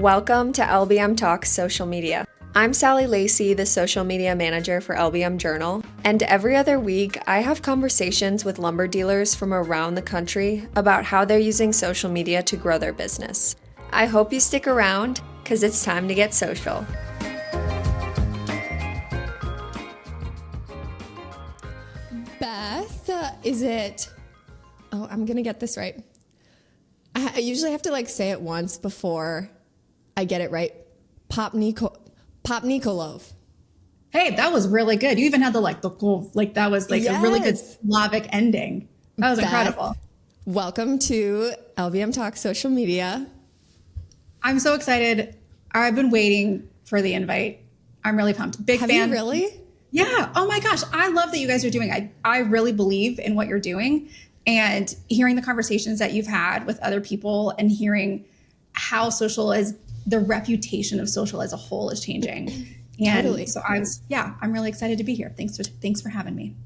Welcome to LBM Talks Social Media. I'm Sally Lacey, the social media manager for LBM Journal, and every other week I have conversations with lumber dealers from around the country about how they're using social media to grow their business. I hope you stick around, because it's time to get social. Beth, I'm gonna get this right. I usually have to say it once before I get it right. Popnikolov. Hey, that was really good. You even had the cool, that was Yes. a really good Slavic ending. That was Beth, incredible. Welcome to LBM Talk Social Media. I'm so excited. I've been waiting for the invite. I'm really pumped. Big Have fan. you really? Yeah. Oh my gosh. I love that you guys are doing. I really believe in what you're doing, and hearing the conversations that you've had with other people and hearing how the reputation of social as a whole is changing. And Totally. so I'm really excited to be here. Thanks for having me.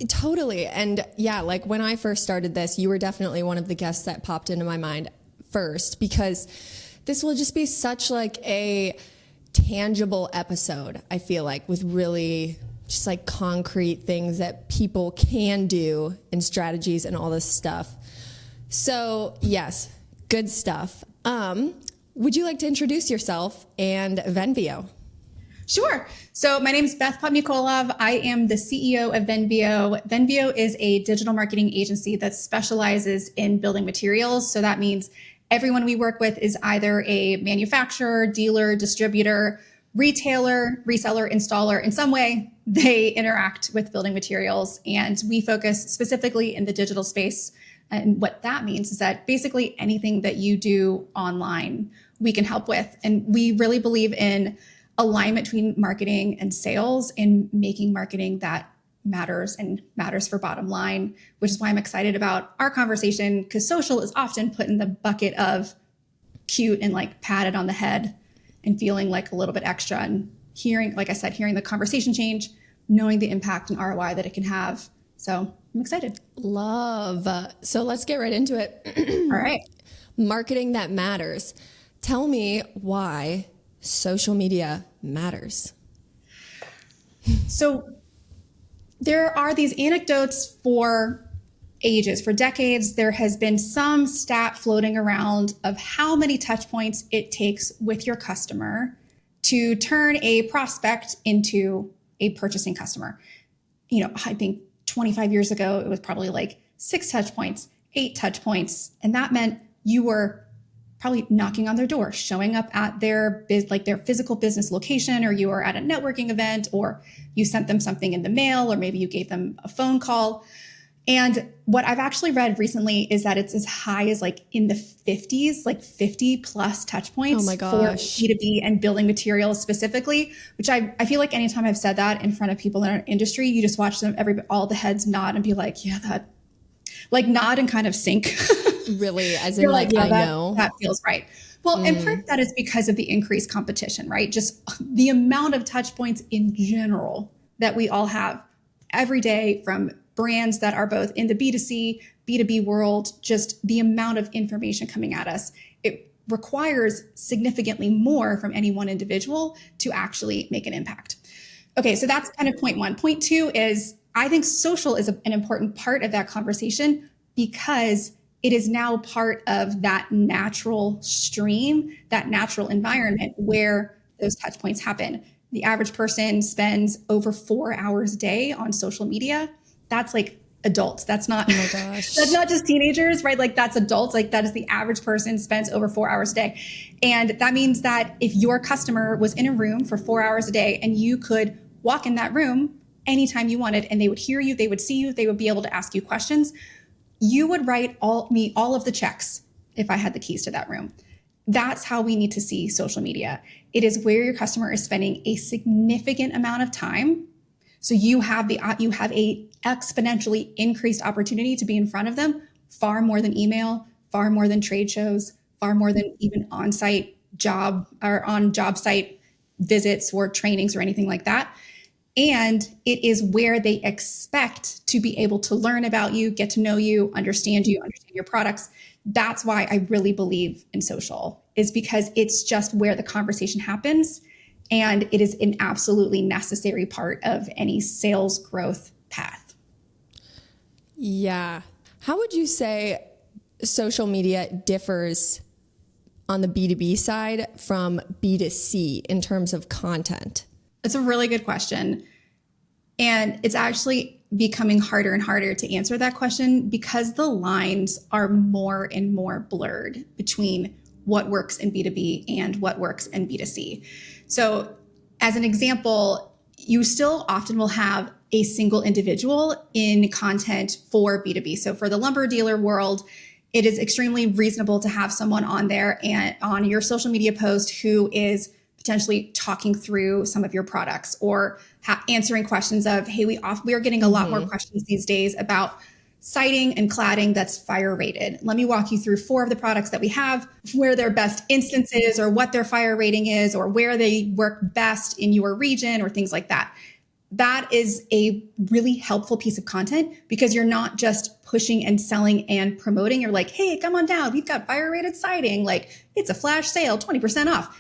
Totally. And yeah, when I first started this, you were definitely one of the guests that popped into my mind first, because this will just be such a tangible episode, I feel with really just concrete things that people can do and strategies and all this stuff. So yes, good stuff. Would you like to introduce yourself and Venveo? Sure. So my name is Beth Popnikolov. I am the CEO of Venveo. Venveo is a digital marketing agency that specializes in building materials. So that means everyone we work with is either a manufacturer, dealer, distributor, retailer, reseller, installer. In some way, they interact with building materials. And we focus specifically in the digital space. And what that means is that basically anything that you do online, we can help with. And we really believe in alignment between marketing and sales, and making marketing that matters and matters for bottom line, which is why I'm excited about our conversation, because social is often put in the bucket of cute and patted on the head and feeling a little bit extra, and hearing the conversation change, knowing the impact and ROI that it can have. So I'm excited. Love. So let's get right into it. All right. Marketing that matters. Tell me why social media matters. So there are these anecdotes for ages, for decades. There has been some stat floating around of how many touch points it takes with your customer to turn a prospect into a purchasing customer. I think 25 years ago, it was probably 6 touch points, 8 touch points. And that meant you were probably knocking on their door, showing up at their physical business location, or you were at a networking event, or you sent them something in the mail, or maybe you gave them a phone call. And what I've actually read recently is that it's as high as in the 50s, 50 plus touch points. Oh my gosh. For B2B and building materials specifically, which I feel like anytime I've said that in front of people in our industry, you just watch all the heads nod and be yeah, that nod and kind of sink. Really, as in yeah, I know. That feels right. Well, in part that is because of the increased competition, right? Just the amount of touch points in general that we all have every day, from brands that are both in the B2C, B2B world, just the amount of information coming at us. It requires significantly more from any one individual to actually make an impact. Okay, so that's kind of point one. Point two is, I think social is an important part of that conversation, because it is now part of that natural stream, that natural environment where those touch points happen. The average person spends over 4 hours a day on social media. That's adults. That's not, Oh my gosh. That's not just teenagers, right? That's adults. That is the average person spends over 4 hours a day. And that means that if your customer was in a room for 4 hours a day, and you could walk in that room anytime you wanted, and they would hear you, they would see you, they would be able to ask you questions, you would write all of the checks if I had the keys to that room. That's how we need to see social media. It is where your customer is spending a significant amount of time. So you have a exponentially increased opportunity to be in front of them, far more than email, far more than trade shows, far more than even on-site job site visits or trainings or anything like that. And it is where they expect to be able to learn about you, get to know you, understand your products. That's why I really believe in social, is because it's just where the conversation happens. And it is an absolutely necessary part of any sales growth path. Yeah. How would you say social media differs on the B2B side from B2C in terms of content? It's a really good question. And it's actually becoming harder and harder to answer that question because the lines are more and more blurred between what works in B2B and what works in B2C. So as an example, you still often will have a single individual in content for B2B. So for the lumber dealer world, it is extremely reasonable to have someone on there and on your social media post who is potentially talking through some of your products or answering questions of, hey, we are getting a lot more questions these days about siding and cladding that's fire rated. Let me walk you through 4 of the products that we have, where their best instances or what their fire rating is or where they work best in your region or things like that. That is a really helpful piece of content because you're not just pushing and selling and promoting. You're like, hey, come on down. We've got fire rated siding. Like it's a flash sale, 20% off.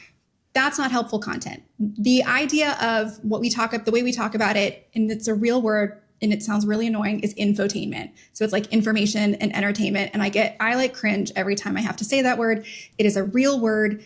That's not helpful content. The idea of the way we talk about it, and it's a real word and it sounds really annoying, is infotainment. So it's like information and entertainment. And I like cringe every time I have to say that word. It is a real word.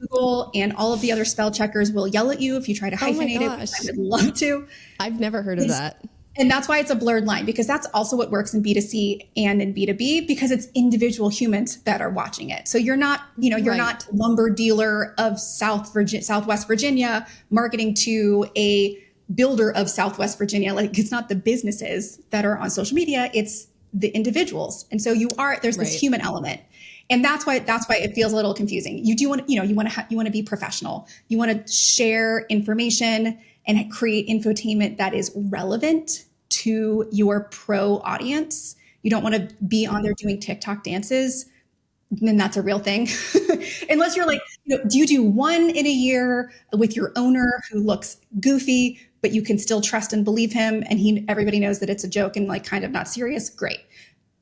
Google and all of the other spell checkers will yell at you if you try to hyphenate it, which I would love to. I've never heard of that. And that's why it's a blurred line, because that's also what works in B2C and in B2B, because it's individual humans that are watching it. So you're not, you're not lumber dealer of Southwest Virginia marketing to a builder of Southwest Virginia. Like it's not the businesses that are on social media, it's the individuals. And so there's this human element. And that's why it feels a little confusing. You do want, you want to be professional. You want to share information and create infotainment that is relevant to your pro audience. You don't want to be on there doing TikTok dances. And that's a real thing. Unless you're like, do you do one in a year with your owner who looks goofy, but you can still trust and believe him and everybody knows that it's a joke and like kind of not serious? Great.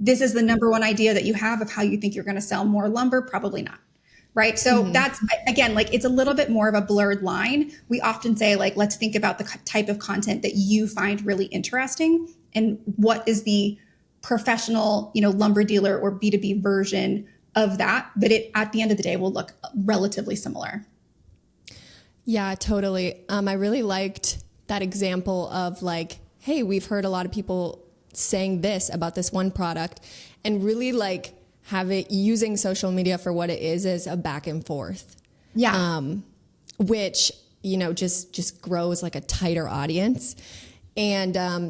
This is the number one idea that you have of how you think you're going to sell more lumber? Probably not. Right. So that's, again, like it's a little bit more of a blurred line. We often say like, let's think about the type of content that you find really interesting and what is the professional, lumber dealer or B2B version of that. But at the end of the day will look relatively similar. Yeah, totally. I really liked that example of like, hey, we've heard a lot of people saying this about this one product, and really like have it using social media for what it is a back and forth. Yeah. Which, just grows like a tighter audience. And, I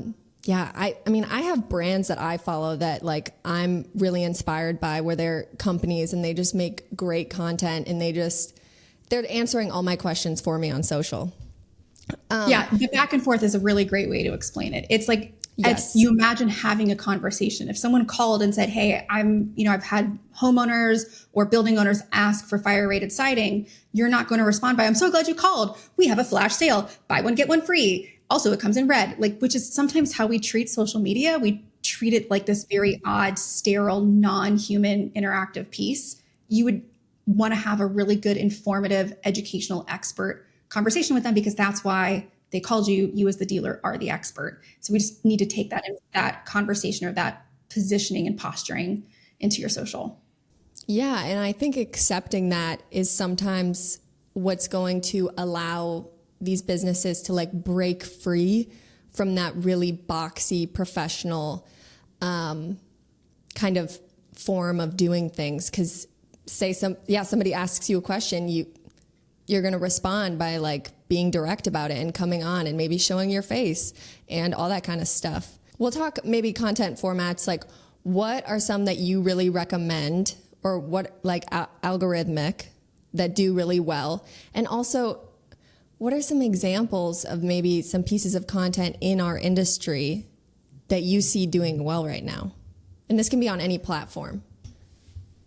mean, I have brands that I follow that like I'm really inspired by, where they're companies and they just make great content and they're answering all my questions for me on social. The back and forth is a really great way to explain it. It's like, yes. You imagine having a conversation. If someone called and said, hey, I've had homeowners or building owners ask for fire rated siding, you're not going to respond by, I'm so glad you called. We have a flash sale, buy one, get one free. Also, it comes in red, which is sometimes how we treat social media. We treat it like this very odd, sterile, non-human interactive piece. You would want to have a really good, informative, educational expert conversation with them, because that's why they called you. You as the dealer are the expert. So we just need to take that conversation or that positioning and posturing into your social. Yeah. And I think accepting that is sometimes what's going to allow these businesses to like break free from that really boxy professional kind of form of doing things. Because somebody asks you a question, you're going to respond by like being direct about it and coming on and maybe showing your face and all that kind of stuff. We'll talk maybe content formats, like what are some that you really recommend, or what like algorithmic that do really well? And also, what are some examples of maybe some pieces of content in our industry that you see doing well right now? And this can be on any platform.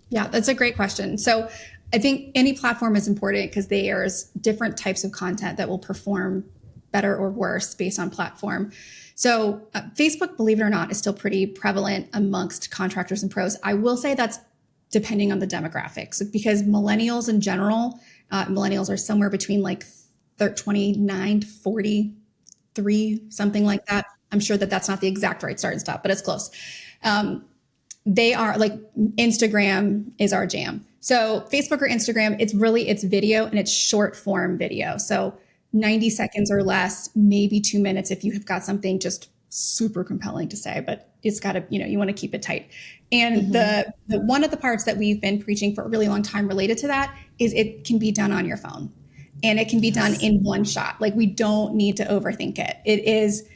Yeah, that's a great question. So I think any platform is important because there's different types of content that will perform better or worse based on platform. So Facebook, believe it or not, is still pretty prevalent amongst contractors and pros. I will say that's depending on the demographics, because millennials in general, millennials are somewhere between like 29 to 43, something like that. I'm sure that that's not the exact right start and stop, but it's close. They are like, Instagram is our jam. So Facebook or Instagram, it's video, and it's short form video. So 90 seconds or less, maybe 2 minutes if you have got something just super compelling to say, but it's got to, you want to keep it tight. And the one of the parts that we've been preaching for a really long time related to that is it can be done on your phone, and it can be done in one shot. Like, we don't need to overthink it. It is,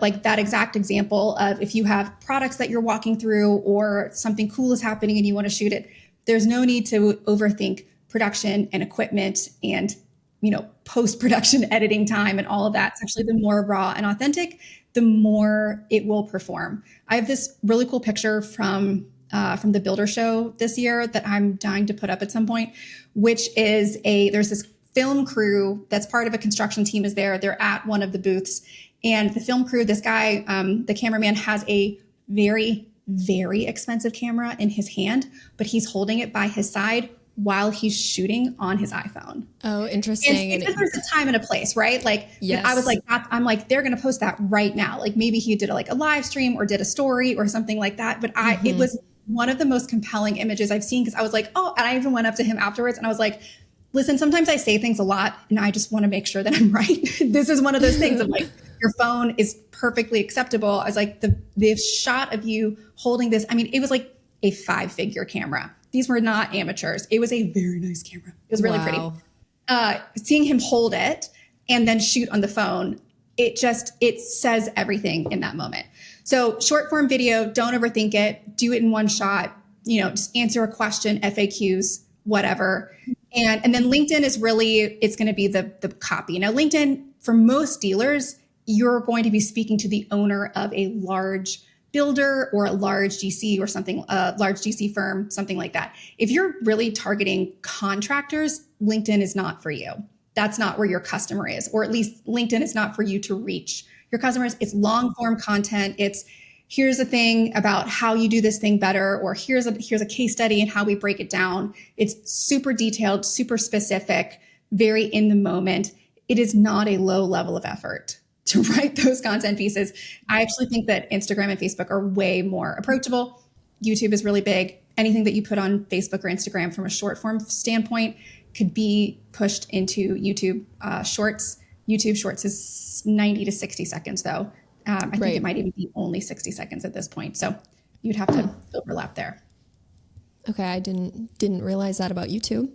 like that exact example of if you have products that you're walking through or something cool is happening and you want to shoot it, there's no need to overthink production and equipment and, post-production editing time and all of that. It's actually the more raw and authentic, the more it will perform. I have this really cool picture from the Builder Show this year that I'm dying to put up at some point, which is there's this film crew that's part of a construction team is there. They're at one of the booths, and the film crew, this guy, the cameraman, has a very, very expensive camera in his hand, but he's holding it by his side while he's shooting on his iPhone. Oh, interesting. And there's a time and a place, right? Like, yes. I was like, I'm like, they're going to post that right now. Like, maybe he did a live stream or did a story or something like that. But it was one of the most compelling images I've seen, because I was like, oh, and I even went up to him afterwards and I was like, listen, sometimes I say things a lot and I just want to make sure that I'm right. This is one of those things of like, your phone is perfectly acceptable. I was like, the shot of you holding this, I mean, it was like a 5-figure camera. These were not amateurs. It was a very nice camera. It was really pretty. Seeing him hold it and then shoot on the phone, it says everything in that moment. So short form video, don't overthink it. Do it in one shot. Just answer a question, FAQs, whatever. And then LinkedIn is really, it's going to be the copy. Now, LinkedIn, for most dealers, you're going to be speaking to the owner of a large builder or a large GC or something, a large GC firm, something like that. If you're really targeting contractors, LinkedIn is not for you. That's not where your customer is, or at least LinkedIn is not for you to reach your customers. It's long form content. It's here's a thing about how you do this thing better, or here's a case study and how we break it down. It's super detailed, super specific, very in the moment. It is not a low level of effort to write those content pieces. I actually think that Instagram and Facebook are way more approachable. YouTube is really big. Anything that you put on Facebook or Instagram from a short form standpoint could be pushed into YouTube Shorts. YouTube Shorts is 90 to 60 seconds though. I think it might even be only 60 seconds at this point. So you'd have to overlap there. Okay. I didn't realize that about YouTube.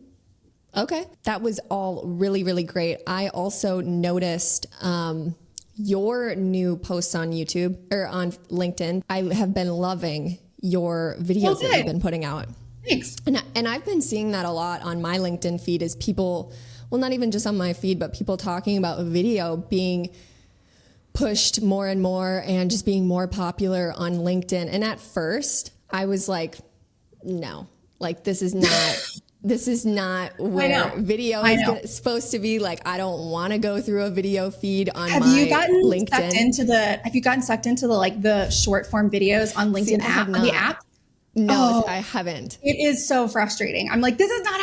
Okay. That was all really, really great. I also noticed, your new posts on YouTube or on LinkedIn. I have been loving your videos that you've been putting out. Thanks. And I've been seeing that a lot on my LinkedIn feed, is people, well, not even just on my feed, but people talking about video being pushed more and more and just being more popular on LinkedIn. And at first I was like, no, like this is not where video is supposed to be. Like, I don't want to go through a video feed on my LinkedIn. Have you gotten sucked into the short form videos on LinkedIn the app? No, I haven't. It is so frustrating. I'm like, this is not,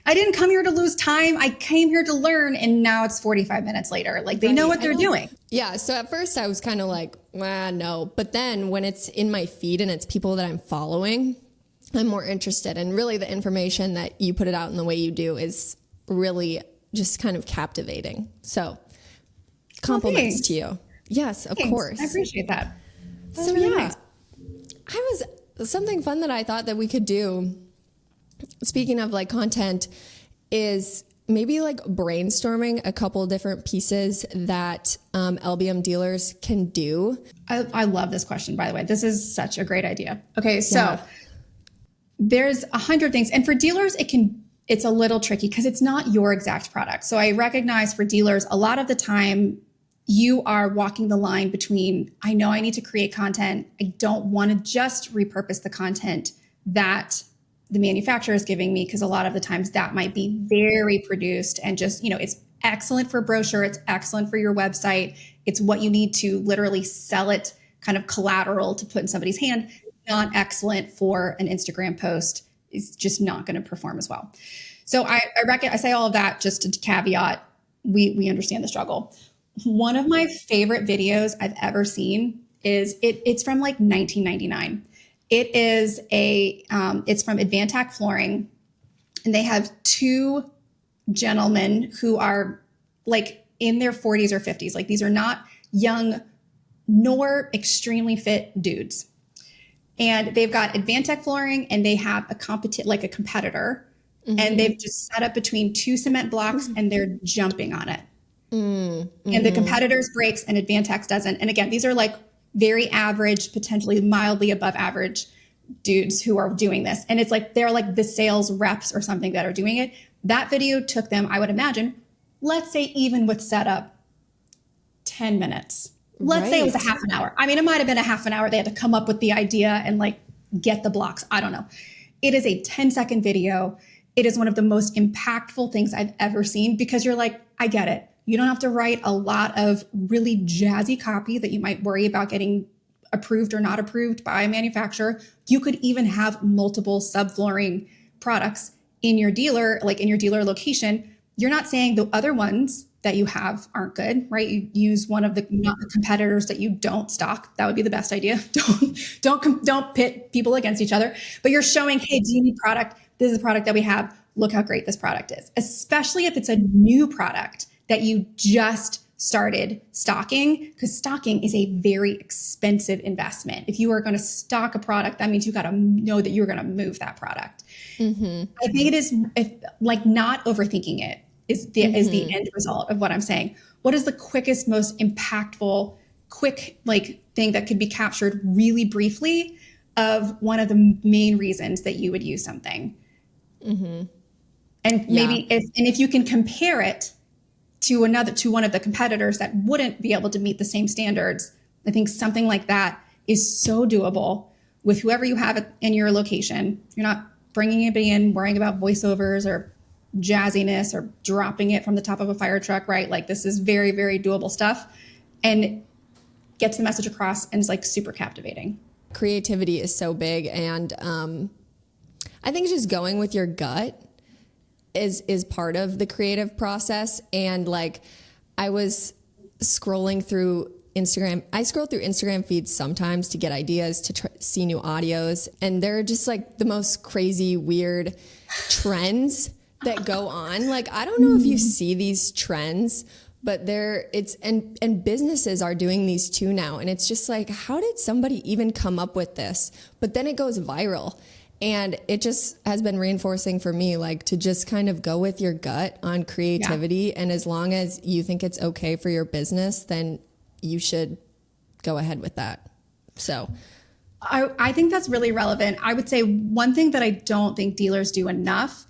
I didn't come here to lose time. I came here to learn. And now it's 45 minutes later. Like, they know what they're doing. Yeah. So at first I was kind of like, no. But then when it's in my feed and it's people that I'm following, I'm more interested. And really the information that you put it out in the way you do is really just kind of captivating. So compliments to you. Yes, of course. I appreciate that. That's so really nice. Something fun that I thought that we could do, speaking of like content, is maybe like brainstorming a couple different pieces that LBM dealers can do. I love this question, by the way. This is such a great idea. Okay, so there's 100 things. And for dealers, it's a little tricky because it's not your exact product. So I recognize for dealers, a lot of the time you are walking the line between, I know I need to create content. I don't want to just repurpose the content that the manufacturer is giving me, because a lot of the times that might be very produced and just, it's excellent for a brochure. It's excellent for your website. It's what you need to literally sell it, kind of collateral to put in somebody's hand. not excellent for an Instagram post. It's just not going to perform as well. So I say all of that just to caveat, we understand the struggle. One of my favorite videos I've ever seen is it's from like 1999. It is it's from Advantac Flooring, and they have two gentlemen who are like in their 40s or 50s. Like these are not young nor extremely fit dudes. And they've got Advantac Flooring, and they have a competitor, and they've just set up between two cement blocks, and they're jumping on it. And the competitor's breaks and Advantac's doesn't. And again, these are like very average, potentially mildly above average dudes who are doing this. And it's like they're like the sales reps or something that are doing it. That video took them, I would imagine, let's say even with setup, 10 minutes. Let's say it was a half an hour. I mean, it might have been a half an hour. They had to come up with the idea and like get the blocks. I don't know. It is a 10-second video. It is one of the most impactful things I've ever seen, because you're like, I get it. You don't have to write a lot of really jazzy copy that you might worry about getting approved or not approved by a manufacturer. You could even have multiple subflooring products in your dealer, like in your dealer location. You're not saying the other ones that you have aren't good, right? You use one of the competitors that you don't stock. That would be the best idea. Don't pit people against each other, but you're showing, hey, do you need product? This is a product that we have. Look how great this product is, especially if it's a new product that you just started stocking, because stocking is a very expensive investment. If you are going to stock a product, that means you got to know that you're going to move that product. I think it is not overthinking it is the end result of what I'm saying. What is the quickest, most impactful, quick thing that could be captured really briefly of one of the main reasons that you would use something? And maybe if you can compare it to one of the competitors that wouldn't be able to meet the same standards, I think something like that is so doable with whoever you have in your location. You're not bringing anybody in, worrying about voiceovers or jazziness or dropping it from the top of a fire truck, right? Like this is very, very doable stuff, and gets the message across, and is like super captivating. Creativity is so big, and I think just going with your gut is part of the creative process. And like I was scrolling through Instagram. I scroll through Instagram feeds sometimes to get ideas, to see new audios, and there are just like the most crazy, weird trends that go on. Like, I don't know if you see these trends, but and businesses are doing these too now. And it's just like, how did somebody even come up with this? But then it goes viral. And it just has been reinforcing for me, like to just kind of go with your gut on creativity. Yeah. And as long as you think it's okay for your business, then you should go ahead with that. So I think that's really relevant. I would say one thing that I don't think dealers do enough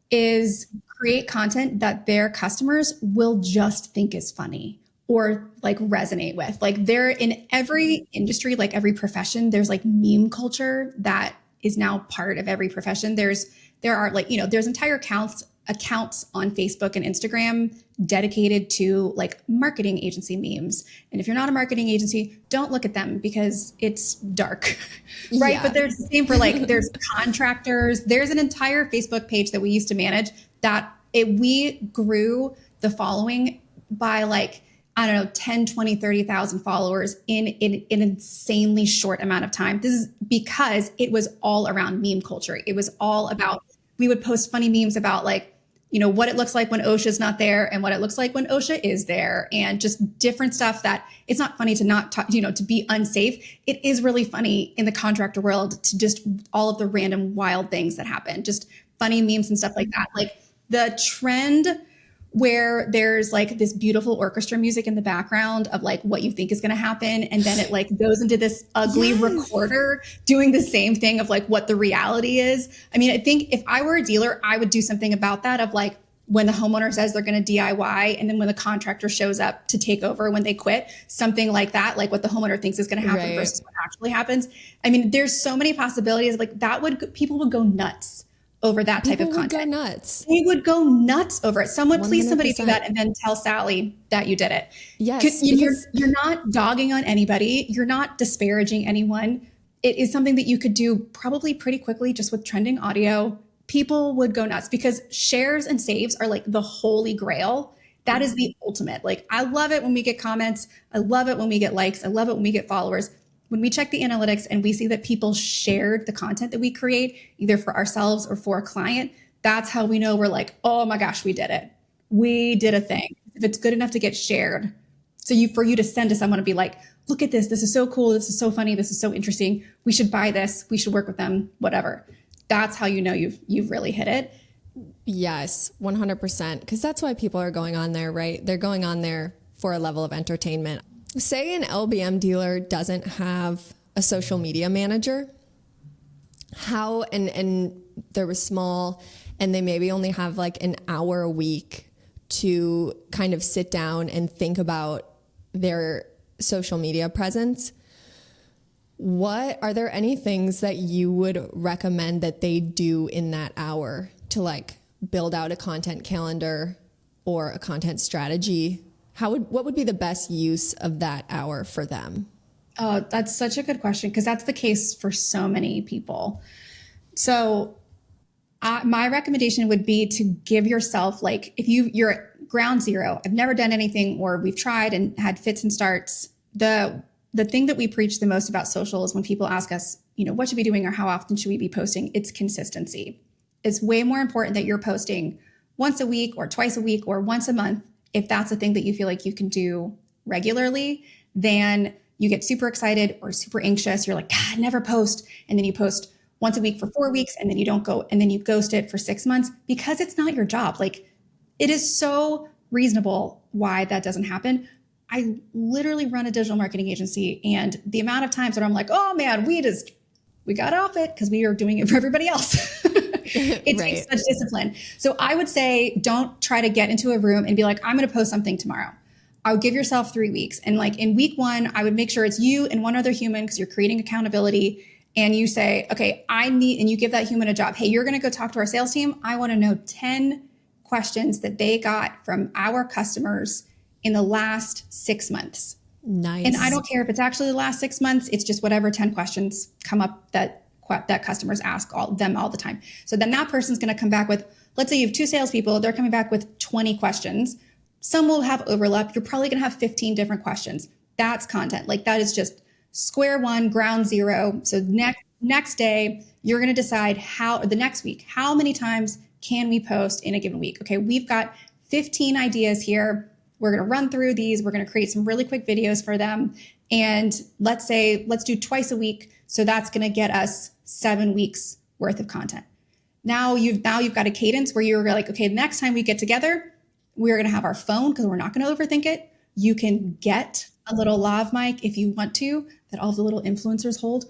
is create content that their customers will just think is funny or like resonate with. Like there in every industry, like every profession, there's like meme culture that is now part of every profession. There are like, there's entire accounts on Facebook and Instagram dedicated to like marketing agency memes. And if you're not a marketing agency, don't look at them because it's dark, right? Yeah. But there's the same for like, there's contractors. There's an entire Facebook page that we used to manage that we grew the following by like, I don't know, 10, 20, 30,000 followers in an insanely short amount of time. This is because it was all around meme culture. It was all about, we would post funny memes about like, what it looks like when OSHA's not there and what it looks like when OSHA is there, and just different stuff that it's not funny to not talk, to be unsafe. It is really funny in the contractor world to just all of the random wild things that happen, just funny memes and stuff like that. Like the trend where there's like this beautiful orchestra music in the background of like what you think is going to happen. And then it like goes into this ugly recorder doing the same thing of like what the reality is. I mean, I think if I were a dealer, I would do something about that of like when the homeowner says they're going to DIY and then when the contractor shows up to take over when they quit, something like that, like what the homeowner thinks is going to happen versus what actually happens. I mean, there's so many possibilities. Like people would go nuts over that type of content. People would go nuts. They would go nuts over it. Please somebody do that and then tell Sally that you did it. Yes. You're not dogging on anybody. You're not disparaging anyone. it is something that you could do probably pretty quickly just with trending audio. People would go nuts because shares and saves are like the holy grail. That is the ultimate. Like, I love it when we get comments. I love it when we get likes. I love it when we get followers. When we check the analytics and we see that people shared the content that we create, either for ourselves or for a client, that's how we know we're like, oh my gosh, we did it. We did a thing. If it's good enough to get shared. So for you to send to someone and be like, look at this. This is so cool. This is so funny. This is so interesting. We should buy this. We should work with them, whatever. That's how you know you've really hit it. Yes, 100%. Because that's why people are going on there, right? They're going on there for a level of entertainment. Say an LBM dealer doesn't have a social media manager. How, and they're small and they maybe only have like an hour a week to kind of sit down and think about their social media presence. What are there any things that you would recommend that they do in that hour to like build out a content calendar or a content strategy? What would be the best use of that hour for them? Oh, that's such a good question because that's the case for so many people. So my recommendation would be to give yourself, like, if you're at ground zero, I've never done anything, or we've tried and had fits and starts. The thing that we preach the most about social is when people ask us, what should we be doing or how often should we be posting? It's consistency. It's way more important that you're posting once a week or twice a week or once a month, if that's a thing that you feel like you can do regularly, than you get super excited or super anxious. You're like, God, never post. And then you post once a week for 4 weeks and then you don't go, and then you ghost it for 6 months because it's not your job. Like, it is so reasonable why that doesn't happen. I literally run a digital marketing agency, and the amount of times that I'm like, oh man, we got off it because we are doing it for everybody else. It Right. takes such discipline. So I would say, don't try to get into a room and be like, I'm going to post something tomorrow. I would give yourself 3 weeks. And like in week 1, I would make sure it's you and one other human because you're creating accountability. And you say, okay, and you give that human a job. Hey, you're going to go talk to our sales team. I want to know 10 questions that they got from our customers in the last 6 months. Nice. And I don't care if it's actually the last 6 months. It's just whatever 10 questions come up that customers ask them all the time. So then that person's going to come back with, let's say you have 2 salespeople. They're coming back with 20 questions. Some will have overlap. You're probably going to have 15 different questions. That's content. Like, that is just square one, ground zero. So next day, you're going to decide the next week, how many times can we post in a given week? Okay, we've got 15 ideas here. We're going to run through these. We're going to create some really quick videos for them. And let's do twice a week. So that's going to get us 7 weeks worth of content. Now you've got a cadence where you're like, okay, the next time we get together, we're going to have our phone because we're not going to overthink it. You can get a little lav mic if you want to, that all the little influencers hold,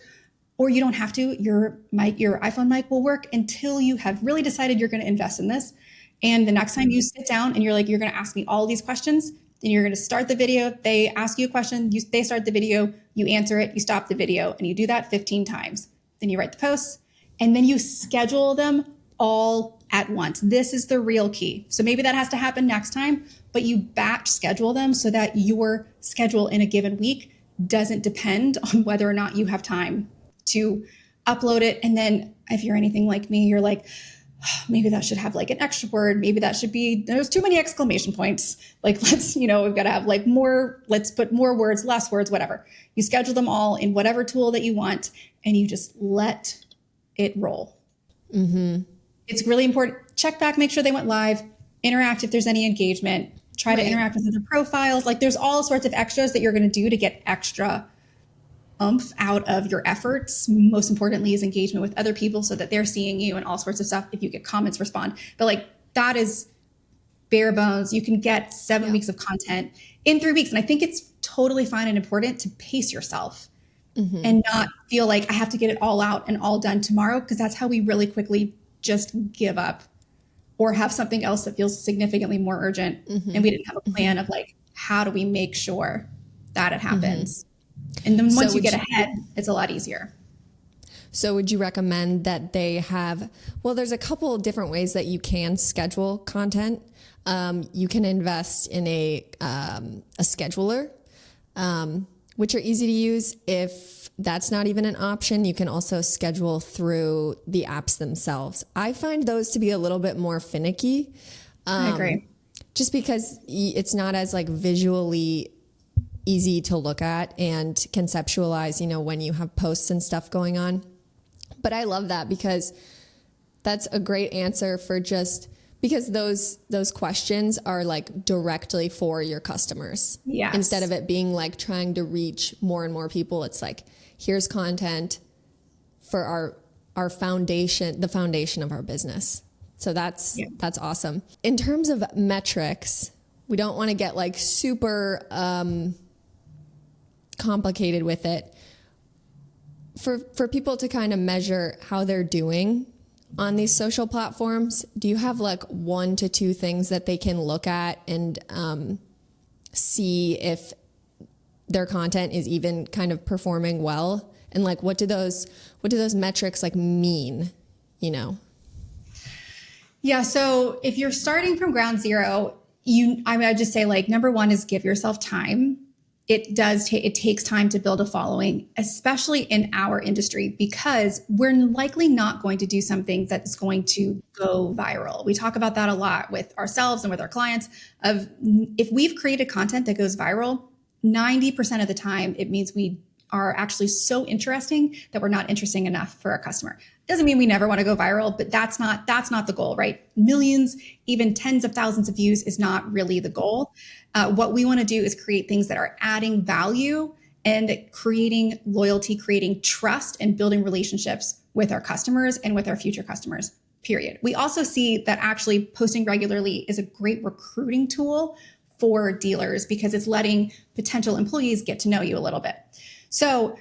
or you don't have to. Your iPhone mic will work until you have really decided you're going to invest in this. And the next time you sit down and you're like, you're going to ask me all these questions, then you're going to start the video. They ask you a question, they start the video, you answer it, you stop the video, and you do that 15 times. Then you write the posts, and then you schedule them all at once. This is the real key. So maybe that has to happen next time, but you batch schedule them so that your schedule in a given week doesn't depend on whether or not you have time to upload it. And then if you're anything like me, you're like, maybe that should have like an extra word. Maybe that should be, there's too many exclamation points. Like, we've got to have like more, let's put more words, less words, whatever. You schedule them all in whatever tool that you want, and you just let it roll. Mm-hmm. It's really important. Check back, make sure they went live, interact if there's any engagement, try to interact with other profiles. Like, there's all sorts of extras that you're going to do to get extra oomph out of your efforts. Most importantly is engagement with other people so that they're seeing you and all sorts of stuff. If you get comments, respond. But like, that is bare bones. You can get 7 weeks of content in 3 weeks. And I think it's totally fine and important to pace yourself and not feel like I have to get it all out and all done tomorrow, because that's how we really quickly just give up or have something else that feels significantly more urgent. And we didn't have a plan of like, how do we make sure that it happens? And then once you get ahead, it's a lot easier. So would you recommend that they have, well, there's a couple different ways that you can schedule content. You can invest in a scheduler, which are easy to use. If that's not even an option, you can also schedule through the apps themselves. I find those to be a little bit more finicky. I agree. Just because it's not as like visually easy to look at and conceptualize, you know, when you have posts and stuff going on. But I love that because that's a great answer for just because those questions are like directly for your customers. Yes. Instead of it being like trying to reach more and more people, it's like, here's content for our foundation, the foundation of our business. So that's awesome. In terms of metrics, we don't want to get like super complicated with it. For people to kind of measure how they're doing on these social platforms, do you have like 1 to 2 things that they can look at and see if their content is even kind of performing well? And like, what do those metrics like mean, you know? Yeah. So if you're starting from ground zero, I would just say like, number 1 is give yourself time. It takes time to build a following, especially in our industry, because we're likely not going to do something that's going to go viral. We talk about that a lot with ourselves and with our clients of if we've created content that goes viral, 90% of the time, it means we are actually so interesting that we're not interesting enough for our customer. Doesn't mean we never want to go viral, but that's not the goal, right? Millions, even tens of thousands of views is not really the goal. What we want to do is create things that are adding value and creating loyalty, creating trust, and building relationships with our customers and with our future customers, period. We also see that actually posting regularly is a great recruiting tool for dealers because it's letting potential employees get to know you a little bit. So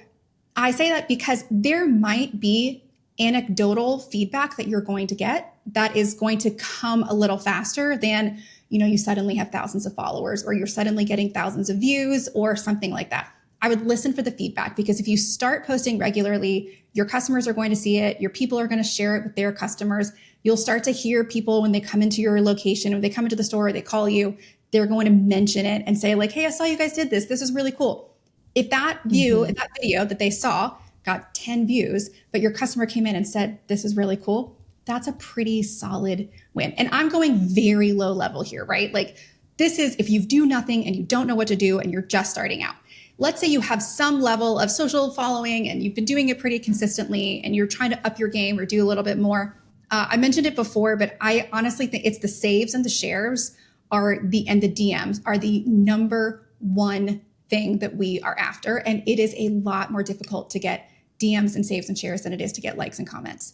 I say that because there might be anecdotal feedback that you're going to get that is going to come a little faster than, you know, you suddenly have thousands of followers or you're suddenly getting thousands of views or something like that. I would listen for the feedback because if you start posting regularly, your customers are going to see it. Your people are going to share it with their customers. You'll start to hear people when they come into your location, when they come into the store, they call you, they're going to mention it and say like, hey, I saw you guys did this. This is really cool. If that view, if that video that they saw got 10 views, but your customer came in and said, this is really cool, that's a pretty solid win. And I'm going very low level here, right? Like this is if you do nothing and you don't know what to do and you're just starting out. Let's say you have some level of social following and you've been doing it pretty consistently and you're trying to up your game or do a little bit more. I mentioned it before, but I honestly think it's the saves and the shares and the DMs are the number 1 thing that we are after. And it is a lot more difficult to get DMs and saves and shares than it is to get likes and comments.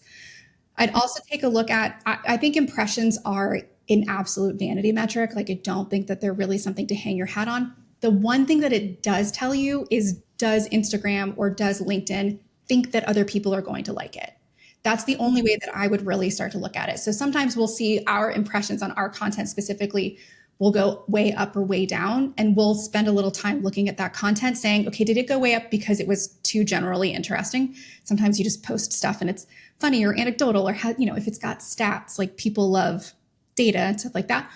I'd also take a look at, I think impressions are an absolute vanity metric. Like I don't think that they're really something to hang your hat on. The one thing that it does tell you is, does Instagram or does LinkedIn think that other people are going to like it? That's the only way that I would really start to look at it. So sometimes we'll see our impressions on our content specifically will go way up or way down. And we'll spend a little time looking at that content saying, okay, did it go way up because it was too generally interesting? Sometimes you just post stuff and it's funny or anecdotal or, if it's got stats, like people love data and stuff like that.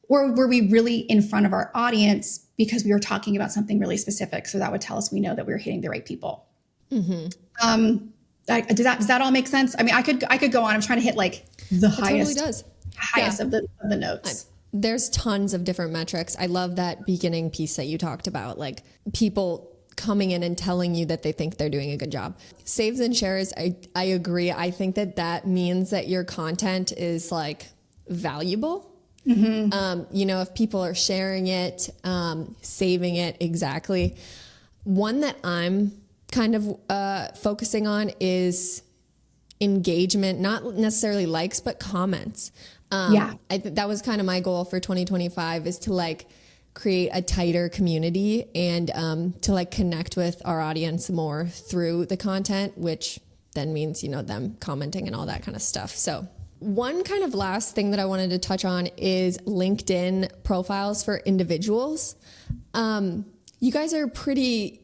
Or were we really in front of our audience because we were talking about something really specific? So that would tell us we know that we were hitting the right people. Mm-hmm. Does that all make sense? I mean, I could go on. I'm trying to hit like the highest of the notes. There's tons of different metrics. I love that beginning piece that you talked about, like people coming in and telling you that they think they're doing a good job. Saves and shares, I agree. I think that means that your content is like valuable. Mm-hmm. If people are sharing it, saving it, exactly. One that I'm kind of focusing on is engagement, not necessarily likes, but comments. That was kind of my goal for 2025 is to like create a tighter community and to like connect with our audience more through the content, which then means, them commenting and all that kind of stuff. So one kind of last thing that I wanted to touch on is LinkedIn profiles for individuals. You guys are pretty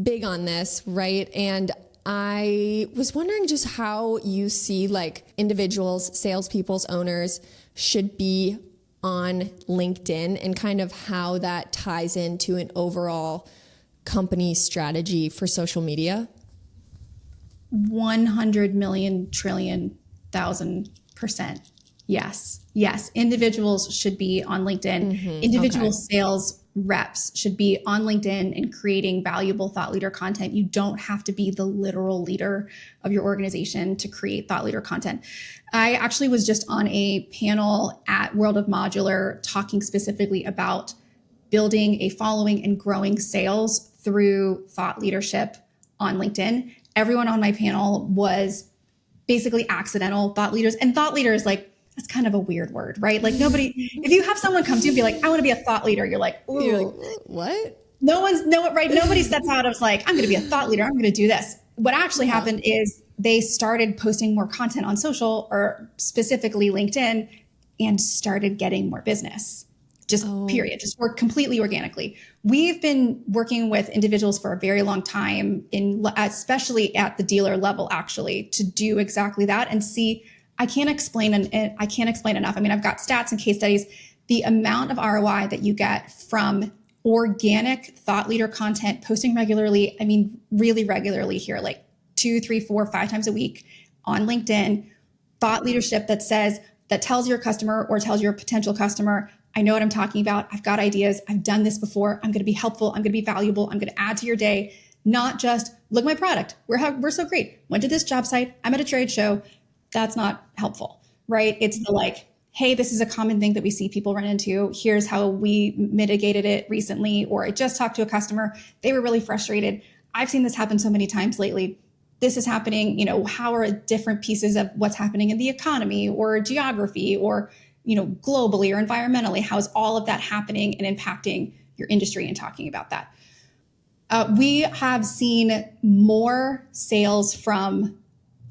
big on this, right? And I was wondering just how you see like individuals, salespeople's owners should be on LinkedIn and kind of how that ties into an overall company strategy for social media? 100 million trillion thousand %. Yes. Yes. Individuals should be on LinkedIn. Individual sales reps should be on LinkedIn and creating valuable thought leader content. You don't have to be the literal leader of your organization to create thought leader content. I actually was just on a panel at World of Modular talking specifically about building a following and growing sales through thought leadership on LinkedIn. Everyone on my panel was basically accidental thought leaders. And thought leader is like, that's kind of a weird word, right? Like nobody, if you have someone come to you and be like, I want to be a thought leader, you're like, ooh. You're like, what? Right? Nobody steps out of like, I'm going to be a thought leader. I'm going to do this. What actually happened is they started posting more content on social, or specifically LinkedIn, and started getting more business. Just period, just work completely organically. We've been working with individuals for a very long time, especially at the dealer level, actually, to do exactly that and see. I can't explain enough. I mean, I've got stats and case studies. The amount of ROI that you get from organic thought leader content, posting regularly. I mean, really regularly here, like 2, 3, 4, 5 times a week on LinkedIn. Thought leadership that tells your customer or tells your potential customer, I know what I'm talking about. I've got ideas. I've done this before. I'm going to be helpful. I'm going to be valuable. I'm going to add to your day. Not just look at my product. We're so great. Went to this job site. I'm at a trade show. That's not helpful, right? It's the like, hey, this is a common thing that we see people run into. Here's how we mitigated it recently. Or I just talked to a customer. They were really frustrated. I've seen this happen so many times lately. This is happening. How are different pieces of what's happening in the economy or geography or globally or environmentally, how is all of that happening and impacting your industry, and talking about that. We have seen more sales from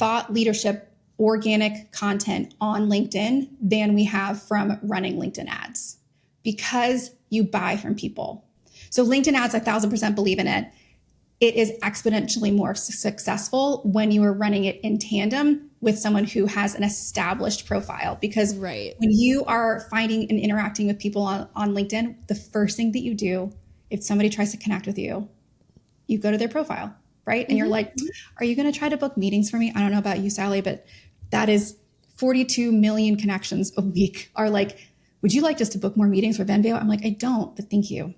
thought leadership organic content on LinkedIn than we have from running LinkedIn ads, because you buy from people. So LinkedIn ads, 1000% believe in it. It is exponentially more successful when you are running it in tandem with someone who has an established profile. Because when you are finding and interacting with people on LinkedIn, the first thing that you do, if somebody tries to connect with you, you go to their profile, right? And you're like, are you going to try to book meetings for me? I don't know about you, Sally, but that is 42 million connections a week are like, would you like just to book more meetings for Venveo? I'm like, I don't, but thank you.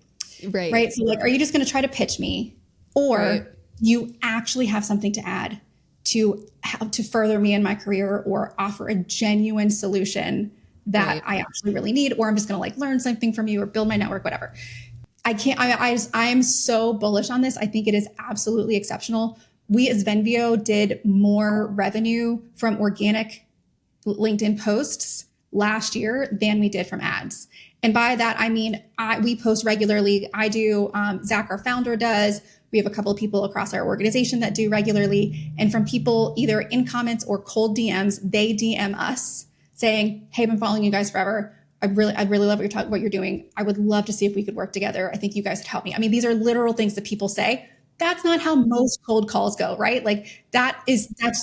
Right. So like, are you just going to try to pitch me? Or you actually have something to add to help to further me in my career, or offer a genuine solution that I actually really need, or I'm just going to like learn something from you or build my network, whatever. I'm so bullish on this. I think it is absolutely exceptional. We as Venveo did more revenue from organic LinkedIn posts last year than we did from ads. And by that, I mean, we post regularly. I do, Zach, our founder, does. We have a couple of people across our organization that do regularly. And from people either in comments or cold DMs, they DM us saying, hey, I've been following you guys forever. I really love what you're doing. I would love to see if we could work together. I think you guys would help me. I mean, these are literal things that people say. That's not how most cold calls go, right? Like that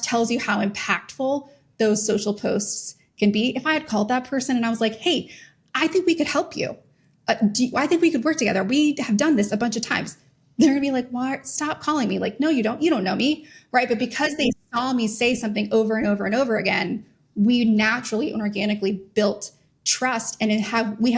tells you how impactful those social posts can be. If I had called that person and I was like, hey, I think we could help you. I think we could work together. We have done this a bunch of times. They're going to be like, why? Stop calling me. Like, no, you don't know me. Right. But because they saw me say something over and over and over again, we naturally and organically built trust. And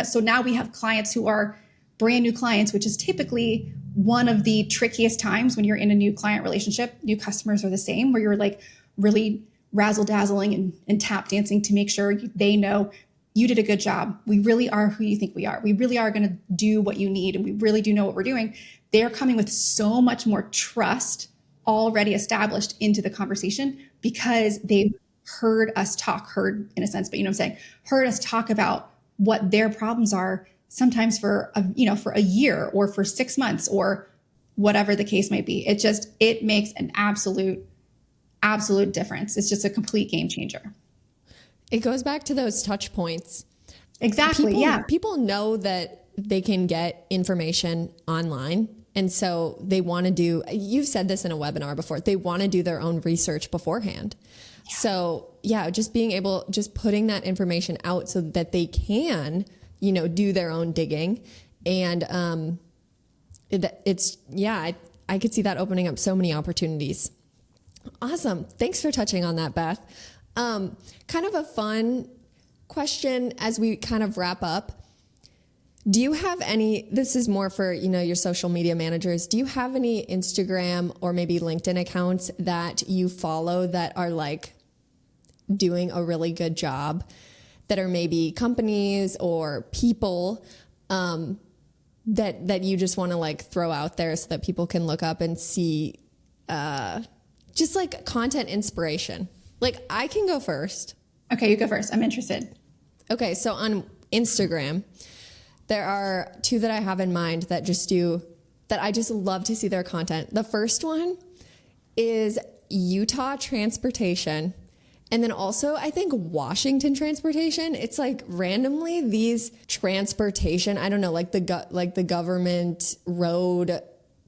so now we have clients who are brand new clients, which is typically one of the trickiest times when you're in a new client relationship. New customers are the same, where you're like really razzle dazzling and tap dancing to make sure they know you did a good job. We really are who you think we are. We really are going to do what you need. And we really do know what we're doing. They're coming with so much more trust already established into the conversation because they've heard us in a sense, but heard us talk about what their problems are, sometimes for a year or for 6 months or whatever the case might be. It makes an absolute difference. It's just a complete game changer. It goes back to those touch points. Exactly. People know that they can get information online. And so they want to you've said this in a webinar before, they want to do their own research beforehand. Yeah. So just putting that information out so that they can, do their own digging and I could see that opening up so many opportunities. Awesome. Thanks for touching on that, Beth. Kind of a fun question as we kind of wrap up. Do you have any, this is more for, your social media managers. Do you have any Instagram or maybe LinkedIn accounts that you follow that are like doing a really good job, that are maybe companies or people, that you just want to like throw out there so that people can look up and see, just like content inspiration? Like, I can go first. Okay, you go first. I'm interested. Okay, so on Instagram, there are two that I have in mind that I just love to see their content. The first one is Utah Transportation. And then also, I think Washington Transportation. It's like randomly these transportation, I don't know, like the government road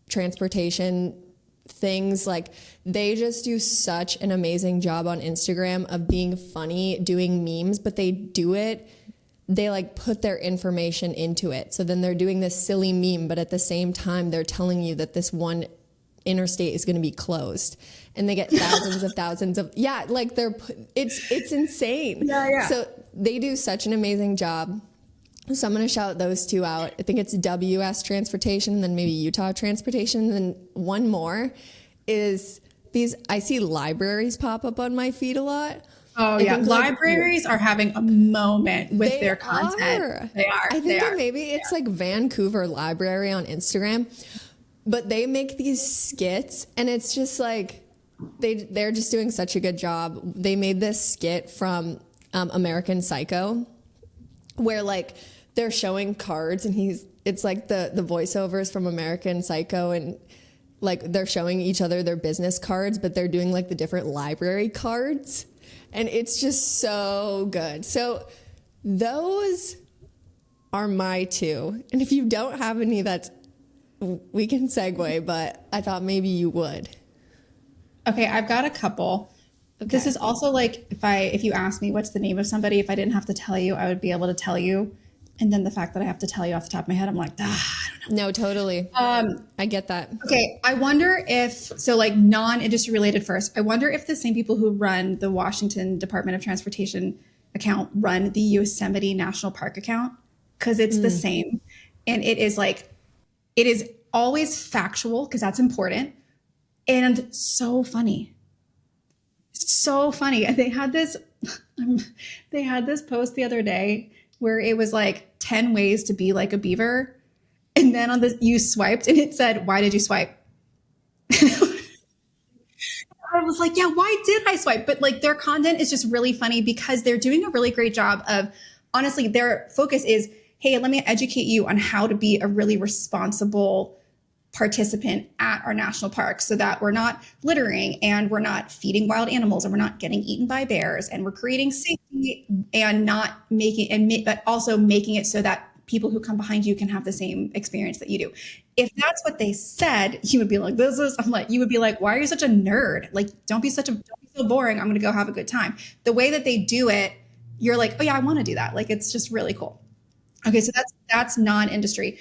transportation things, like they just do such an amazing job on Instagram of being funny, doing memes, but they like put their information into it. So then they're doing this silly meme, but at the same time, they're telling you that this one interstate is going to be closed, and they get thousands of, like it's insane. Yeah. So they do such an amazing job. So I'm going to shout those two out. I think it's WS Transportation, and then maybe Utah Transportation. And then one more is I see libraries pop up on my feed a lot. Oh, yeah. Libraries are having a moment with their content. They are. I think that maybe it's like Vancouver Library on Instagram, but they make these skits, and it's just like they're just doing such a good job. They made this skit from American Psycho where like they're showing cards, and it's like the voiceovers from American Psycho, and like they're showing each other their business cards, but they're doing like the different library cards. And it's just so good. So those are my two. And if you don't have any, we can segue, but I thought maybe you would. Okay, I've got a couple. Okay. This is also like, if you asked me what's the name of somebody, if I didn't have to tell you, I would be able to tell you. And then the fact that I have to tell you off the top of my head, I'm like, I don't know. No, totally. I get that. Okay. I wonder like non-industry related first, I wonder if the same people who run the Washington Department of Transportation account run the Yosemite National Park account, because it's the same. And it is always factual, because that's important, and so funny. So funny. And they had this post the other day where it was like 10 ways to be like a beaver. And then you swiped and it said, "Why did you swipe?" I was like, yeah, why did I swipe? But like their content is just really funny, because they're doing a really great job of, honestly, their focus is, hey, let me educate you on how to be a really responsible participant at our national parks, so that we're not littering, and we're not feeding wild animals, and we're not getting eaten by bears, and we're creating safety, and but also making it so that people who come behind you can have the same experience that you do. If that's what they said, you would be like, you would be like, why are you such a nerd? Like, don't be so boring. I'm going to go have a good time. The way that they do it, you're like, oh yeah, I want to do that. Like, it's just really cool. Okay. So that's non-industry.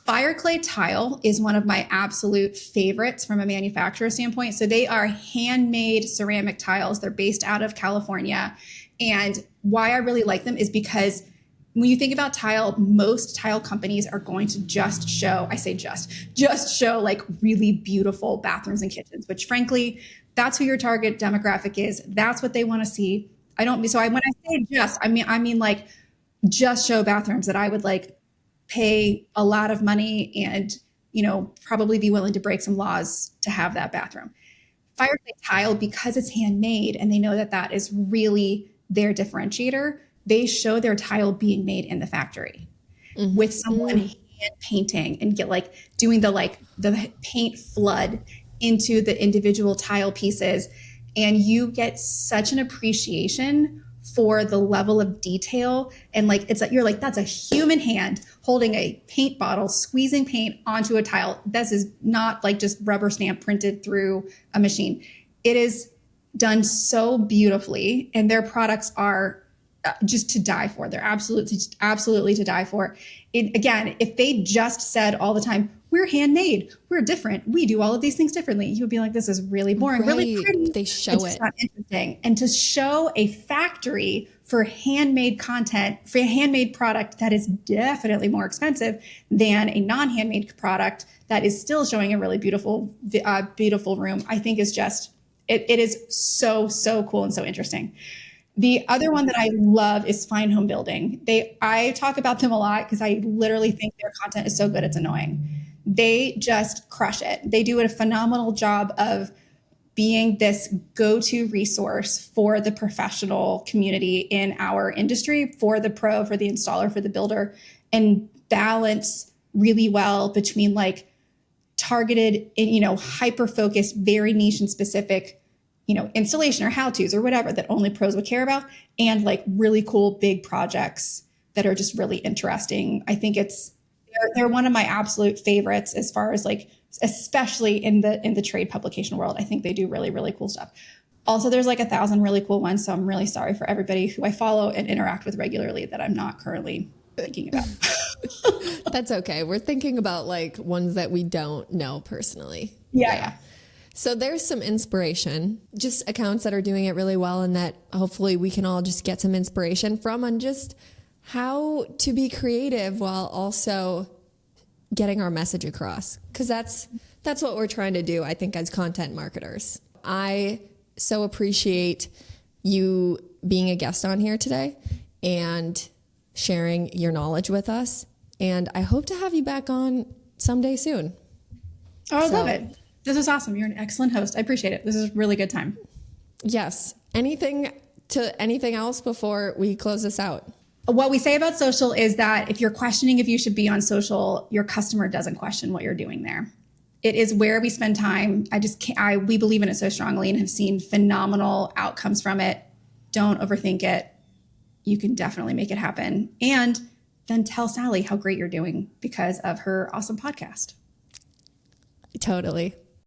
Fire Clay Tile is one of my absolute favorites from a manufacturer standpoint. So they are handmade ceramic tiles. They're based out of California. And why I really like them is because when you think about tile, most tile companies are going to just show like really beautiful bathrooms and kitchens, which frankly, that's who your target demographic is. That's what they want to see. When I say just, I mean like just show bathrooms that I would like pay a lot of money and, probably be willing to break some laws to have that bathroom. Fire Clay Tile, because it's handmade and they know that that is really their differentiator, they show their tile being made in the factory with someone hand painting and doing the paint flood into the individual tile pieces. And you get such an appreciation for the level of detail. And you're like, that's a human hand holding a paint bottle, squeezing paint onto a tile. This is not like just rubber stamp printed through a machine. It is done so beautifully, and their products are just to die for. They're absolutely to die for. Again, if they just said all the time, we're handmade, we're different, we do all of these things differently. You would be like, this is really boring, really Right. pretty. They show It's just it. not interesting. And to show a factory for handmade content, for a handmade product that is definitely more expensive than a non-handmade product that is still showing a really beautiful, beautiful room, I think is just, it is so, so cool and so interesting. The other one that I love is Fine Home Building. I talk about them a lot because I literally think their content is so good, it's annoying. They just crush it. They do a phenomenal job of being this go-to resource for the professional community in our industry, for the pro, for the installer, for the builder, and balance really well between like targeted, hyper-focused, very niche and specific, installation or how-tos or whatever that only pros would care about, and like really cool big projects that are just really interesting. I think they're one of my absolute favorites as far as like, especially in the trade publication world. I think they do really, really cool stuff. Also, there's like 1,000 really cool ones. So I'm really sorry for everybody who I follow and interact with regularly that I'm not currently thinking about. That's okay. We're thinking about like ones that we don't know personally. Yeah. So there's some inspiration, just accounts that are doing it really well and that hopefully we can all just get some inspiration from on just how to be creative while also getting our message across. Because that's what we're trying to do, I think, as content marketers. I so appreciate you being a guest on here today and sharing your knowledge with us. And I hope to have you back on someday soon. Oh, I love it. This is awesome. You're an excellent host. I appreciate it. This is a really good time. Yes. Anything else before we close this out? What we say about social is that if you're questioning if you should be on social, your customer doesn't question what you're doing there. It is where we spend time. We believe in it so strongly and have seen phenomenal outcomes from it. Don't overthink it. You can definitely make it happen. And then tell Sally how great you're doing because of her awesome podcast. Totally.